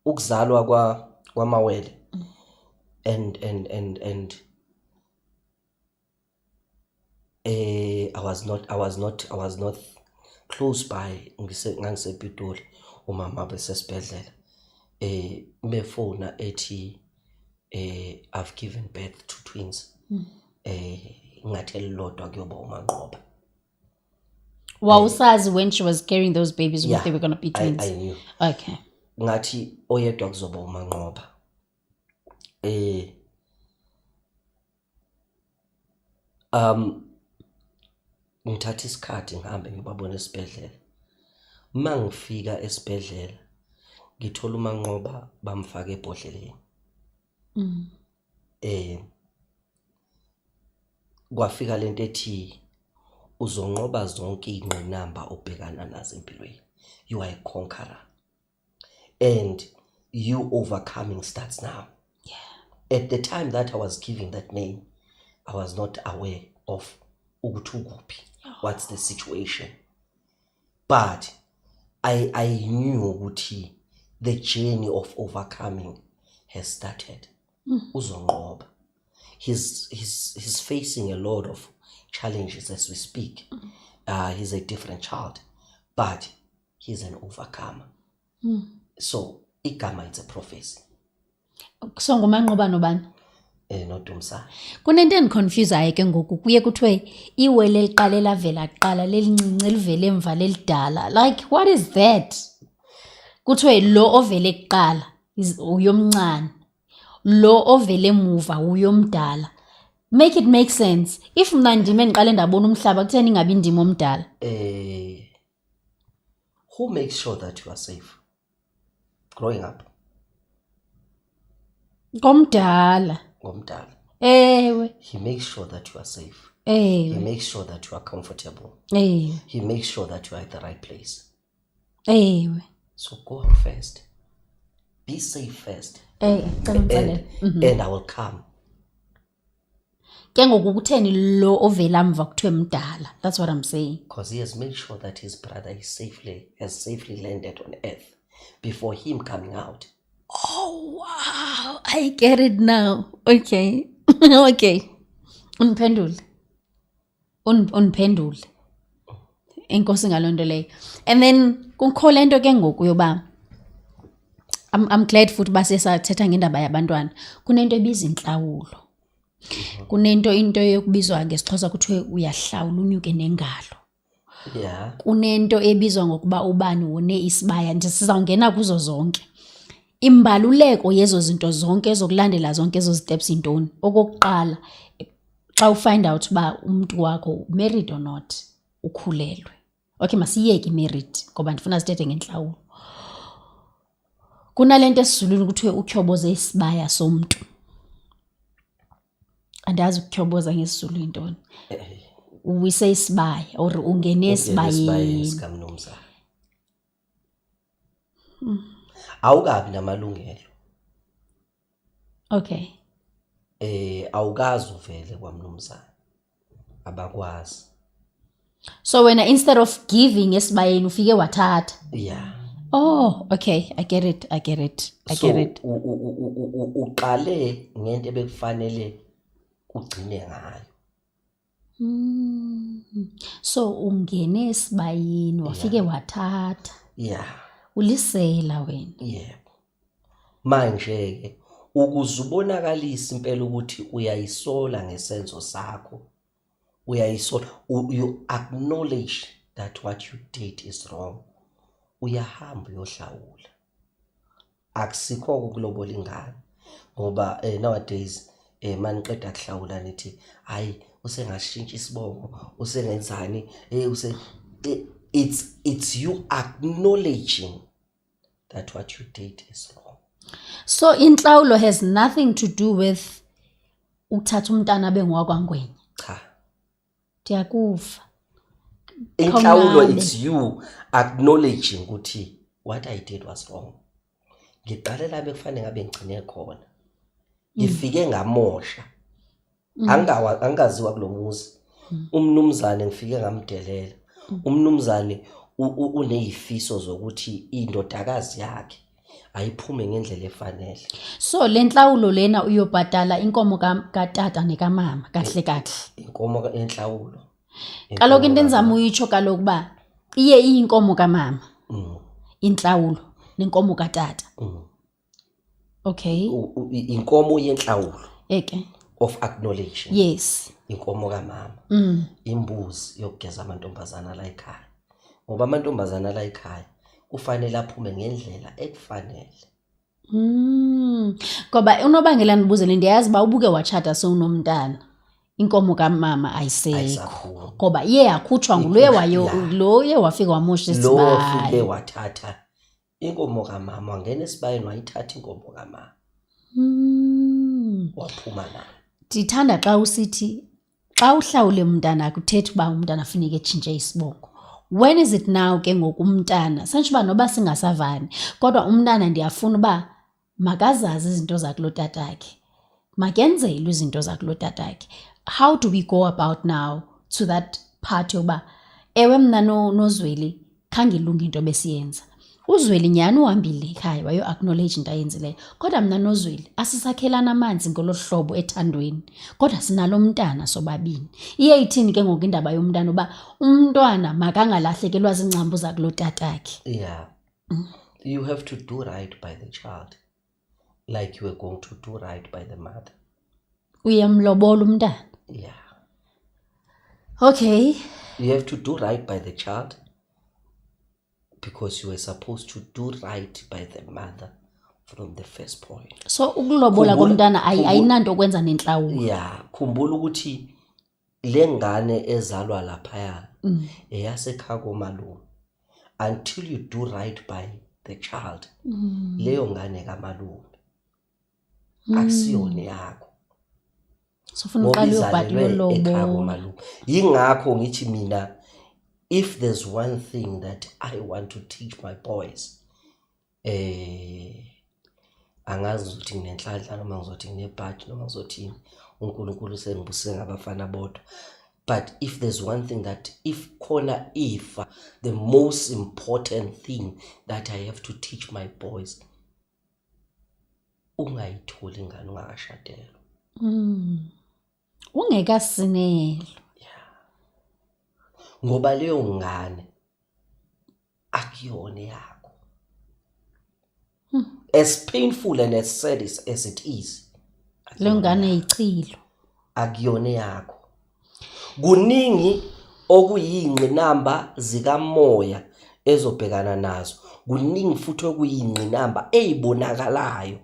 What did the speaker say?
ukuzalwa kwamawele and I was not close by ngangisepitoli umama besesibhedlela befona ethi I've given birth to twins ngathi elilodwa kuyoba uManqoba. Wawusazi when she was carrying those babies Yeah, they were going to be twins? I knew. Okay. Ngathi oyedwa kuzoba uManqoba. Ngithatha isikhathi ngihambe ngibabona esibhedlela. Mangifika esibhedlela ngithola uManqoba bamfaka ebhodleleni. Kwafika lento ethi uzonqoba zonke ingqinamba obhekana nazo empilweni. You are a conqueror. And you overcoming starts now. Yeah. At the time that I was giving that name, I was not aware of ukuphi. What's the situation? But I knew ukuthi the journey of overcoming has started. Uzonqoba. He's facing a lot of challenges as we speak. He's a different child, but he's an overcomer. So igama is a prophecy. So nguManqoba nobani? NoDumsana. Kunento endiconfuseayo ke ngoku kuye kuthiwe iwele liqale lavela kuqala lelincinci livele emva lelidala. Like what is that? Kuthiwe lo ovele kuqala uyomncane. Lo ovele emuva uyomdala. Make it make sense. If mna ndime ndiqale ndabona umhlaba kutheni ingabi ndimo omdala? Who makes sure that you are safe growing up? Ngomdala. Ewe. He makes sure that you are safe. Ewe. He makes sure that you are comfortable. Ewe. He makes sure that you are at the right place. Ewe. So go out first. Be safe first. And I will come. Ke ngoku kutheni lo ovela mva kuthiwe mdala? That's what I'm saying. Because he has made sure that his brother has safely landed on earth before him coming out. Oh wow, I get it now. Okay. Okay. Uniphendule. Uniphendule. Enkosi ngalonto leyo. And then kukho lento ke ngoku yoba I'm glad futhi basesathetha ngendaba yabantwana. Kunento ebiza inhlawulo. Kunento into yokubizwa ngesixhosa kuthiwe uyahlawula unyuke nengalo. Yeah. Kunento ebizwa ngokuba ubani wone isibaya nje sizawungena kuzo zonke. Imbaluleko yezo zinto zonke ezokulandela zonke ezo steps intoni? Okokuqala xa ufind out ba umuntu wakho married or not ukhulelwe. Okay, masiyeke married ngoba ndifuna sithethe ngenhlawulo. Kunalento esizulwini kuthiwe ukhyoboze isibaya somuntu. Andazi ukukhyoboza ngesizulu intoni. Uwise isibaya or ungene esibayeni. Awukabi namalungelo. Okay. Awukazi uvele kwaMnumzana. Abakwazi. So when instead of giving esibayeni ufike wathatha. Yeah. Oh, okay. I get it. Uqale ngento ebekufanele ugcine ngayo. So ungene esibayeni wafike wathatha. Yeah. Ulisela wena. Yebo. Manje ke ukuzubonakalisa impela ukuthi uyayisola ngesenzo sakho. Uyayisola, you acknowledge that what you did is wrong. Uyahamba uyohlawula. Akusikho ukulobola ingane ngoba nowadays maniqeda kuhlawula nithi hayi usengashintsha isibongo usengenzani it's you acknowledging that what you did is wrong. So inhlawulo has nothing to do with uthatha umntana bengwakwangwenya. Cha. Ndiyakuva. Inhlawulo it's you acknowledging ukuthi what I did was wrong. Ngiqalela bekufanele ngabe ngicine khona. Ngifike ngamosha. Angaziwa kulomuzi. Umnumzane ngifike ngamdelela. Umnumzane unezifiso zokuthi indodakazi yakhe ayiphume ngendlela efanele. So le nhlawulo lena uyobhadala inkomo katata nekamama kahle kahle. Inkomo enhlawulo. Kaloku into enzama uyitsho kaloku ba iye iyinkomo kamama. Inhlawulo nenkomo katata. Okay. Inkomo yenhlawulo. Eke. Of acknowledgement. Yes. Inkomo kamama. Imbuzi yokugeza amantombazana la ekhaya. Ngoba amantombazana la ekhaya kufanele aphume ngendlela ekufanele. Ngoba unobangela nibuzele ndiyazi ba ubuke wachata sewunomntana. Inkomo kamama ayisekho. Ngoba iye yakhutshwa nguloye wayo loye wafika wamosha isibaya. Lo ufike wathatha inkomo kamama wangena esibayeni wayithatha inkomo kamama. Waphuma nayo. Ndithanda xa usithi xa uhlawule umntana akuthethe uba umntana afuneka etshintshe isibongo. When is it now ke ngoku umntana santsho uba noba singasavani kodwa umntana ndiyafuna uba makazazi izinto zakulo tatakhe makenzelwe izinto zakulo tatakhe. How do we go about now to that part yoba ewe mna noZweli khange ilunge into besiyenza. uZweli nyani uhambile ekhaya wayo acknowledge into ayenzileyo kodwa mna noZweli asisakhelana amanzi ngolohlobo ethandweni kodwa sinalo umntana sobabini. Iye ithini ke ngoku indaba yomntana uba umntwana makangalahlekelwa zingcambu zakulo tatakhe. Yeah. You have to do right by the child like you were going to do right by the mother. Uyamlobola umntana. Yeah. Okay. You have to do right by the child because you were supposed to do right by the mother from the first point. So ukulobola komntana ayinanto kwenza nenhlawulo. Yeah, khumbula ukuthi lengane ezalwa lapha eyasekhaya komalume until you do right by the child. Leyo ngane kaMalume akusiyona yakho. So funa uqale uyobhadala lobo. Yingakho ngithi mina if there's one thing that I want to teach my boys angazi ukuthi nginenhlanhla noma ngizothi nginebhaji noma ngizothi uNkulunkulu sengibusise ngabafana bodwa. But if there's one thing that if the most important thing that I have to teach my boys ungayitholi ingane ungakashadelwa. Ungekasinelo. Ngoba leyo ngane akuyona yakho. As painful and as sad as it is, le ngane ichilo akuyona yakho. Kuningi okuyingqinamba zikamoya ezobhekana nazo. Kuningi futhi okuyingqinamba ezibonakalayo